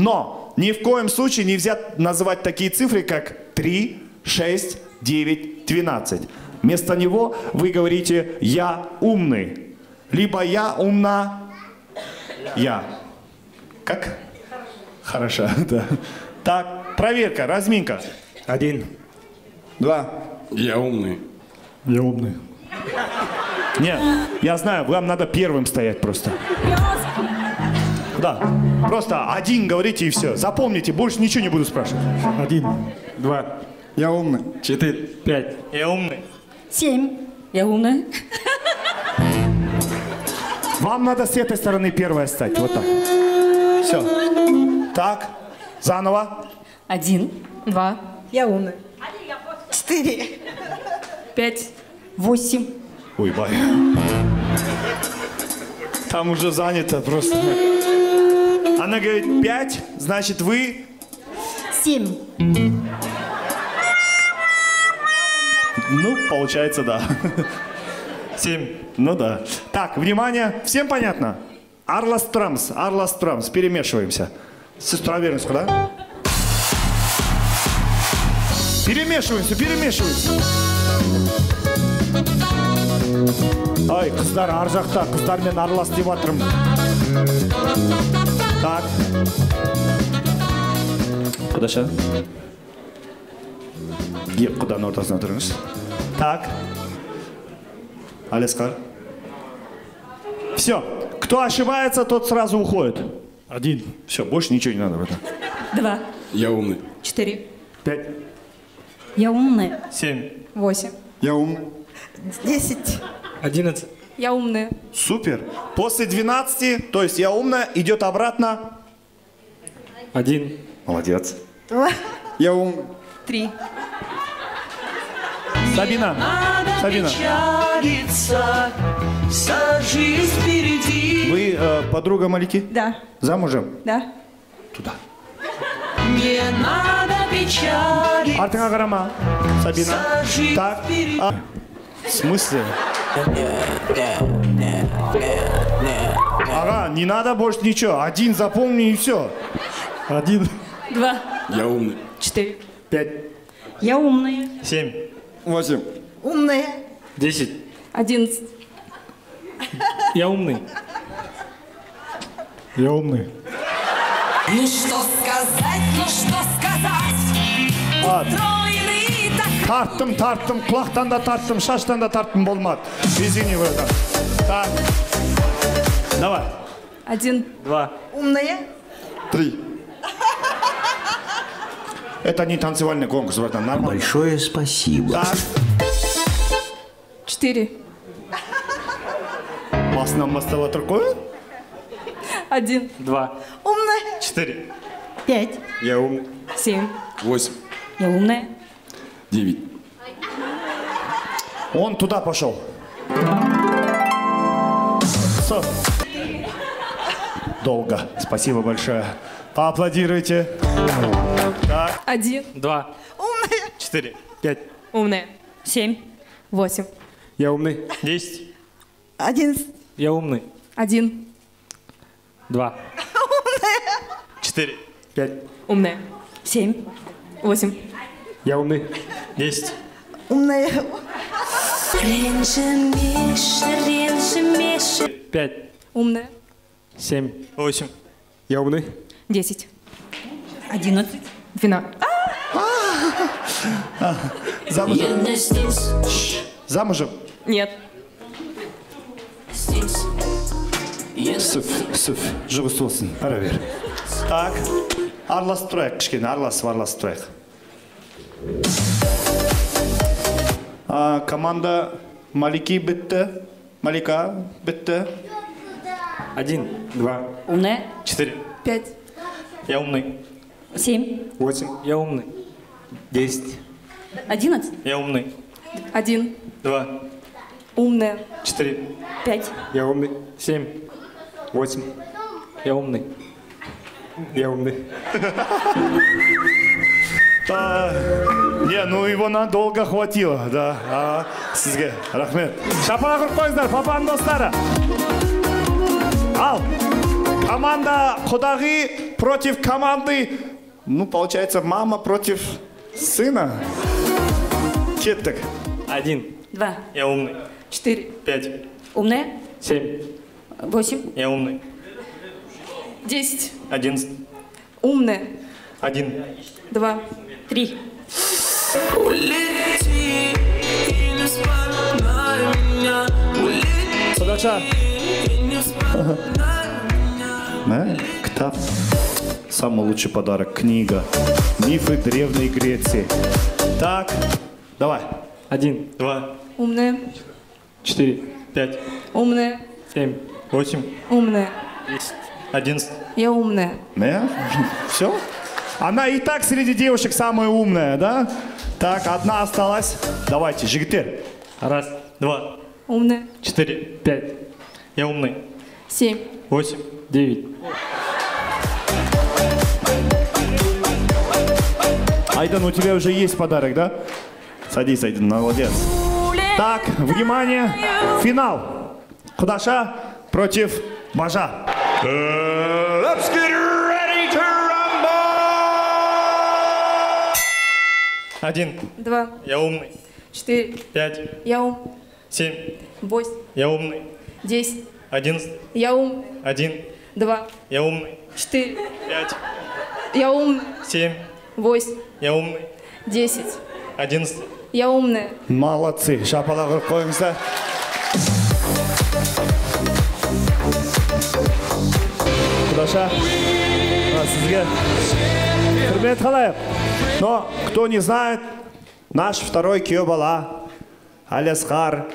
Но ни в коем случае нельзя называть такие цифры, как 3, 6, 9, 12. Вместо него вы говорите «я умный». Либо «я умна», «я». Как? Хорошо, да. Так, проверка, разминка. 1, 2. Я умный. Я умный. Нет, я знаю, вам надо первым стоять просто. Да, просто один говорите и все. Запомните, больше ничего не буду спрашивать. 1, 2. Я умный. 4, 5. Я умный. 7. Я умная. Вам надо с этой стороны первая стать, вот так. Все. Так, заново. 1, 2. Я умная. 4. 5. 8. Ой, бай. Там уже занято просто. Она говорит 5, значит вы... 7. Ну, получается, да. 7. Ну да. Так, внимание, всем понятно? Арластрамс, Арластрамс, перемешиваемся. Сестра Верность, куда? Перемешиваемся, перемешиваемся. Ай, қыздар ар жақта, қыздармен аралас деп жатырмын. Так. Құдаша. Еп құданың ортасына тұрыңыз. Так. Алескар. Все. Кто ошибается, тот сразу уходит. 1. Все, больше ничего не надо в этом. 2. Я умный. 4. 5. Я умная. 7. 8. Я умный. 10. 11. Я умная. Супер. После 12, то есть я умная, идет обратно. 1. Молодец. 2. Я умный. 3. Сабина. Сабина. Вы подруга Малики? Да. Замужем? Да. Туда. Не надо печали. Артыңа қарама. Сабина. Так. В смысле? Ага, не надо больше ничего. 1 запомни и все. 1. 2. Я умный. 4. 5. Я умная. 7. 8. Умная. 10. 11. Я умный. Я умный. Ну что сказать, ну что сказать? Устроенный так. Тарттым, құлақтан да тарттым, шаштан да тарттым, болмады. Извини, братан. Так. Давай. 1. 2. Умная. 3. Это не танцевальный конкурс, братан. Нормально. Большое спасибо. Так. 4. Басынан бастап отыр қой. 1. 2. Умная. 4. 5. Я умный. 7. 8, Я умная. 9. Он туда пошел. Все. Долго. Спасибо большое. Поаплодируйте. Так. 1. 2. Умная. 4. 5. Умная. 7. 8. Я умный. 10. 11. Я умный. 1. 2. 4. 5. Умная. 7. 8. Я умный. 10. Умная. 5. Умная. 7. 8. Я умный. 10. 11. 12. Замужем? Замужем? Нет. Сүф, жұмыс болсын. Ара бер. Так. Араласып тұрайық, кішкене араласып тұрайық. Команда Малики бітті. Малика бітті. 1. 2. Умная. 4. 5. Я умный. 7. 8. Я умный. 10. 11. Я умный. 1. 2. Умная. 4. 5. Я умный. 7. 8. Я умный. Я умный. Не, ну его надолго хватило, да. Сізге рахмет. Шапалақ ұрып қойыңыздар, папаның достары. Ал, команда Құдағи против команды. Ну, получается, мама против сына. Кеттік. 1. 2. Я умный. 4. 5. Умная. 7. 8. Я умный. 10. 11. Умная. 1. 2. 3. Кудаша? Ктав. Самый лучший подарок. Книга. Мифы Древней Греции. Так, давай. 1. 2. Умная. 4. 5. Умная. 7. 8. Умная. 10. 11. Я умная. Все? Она и так среди девушек самая умная, да? Так, одна осталась. Давайте, жигтер. 1, 2, Умная. 4, 5. Я умный. 7. 8. 9. Айдан, у тебя уже есть подарок, да? Садись, Айдан, молодец. Так, внимание, финал. Кудаша против Бажа. Let's get ready to rumble! 1. 2. Я умный. 4. 5. Я ум. 7. 8. Я умный. 10. 11. Я ум. 1. 2. Я умный. 4. 5. Я ум. 7. 8. Я умный. 10. 11. Я умная. Молодцы, шапалақ қойыңыздар. Кудаша, сізге құрмет қалайық. Но, кто не знает, наш второй күйеу бала, Алиасқар.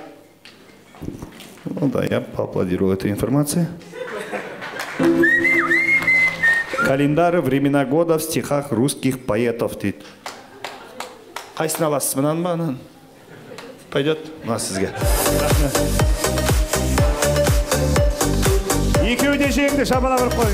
Ну да, я поаплодирую этой информации. Календарь времена года в стихах русских поэтов. Қайсына аласыз, мынаны ба, ананы? Пойдет? Мына сізге. Екеуі де жеңді, шапалақ ұрып қойыңыз.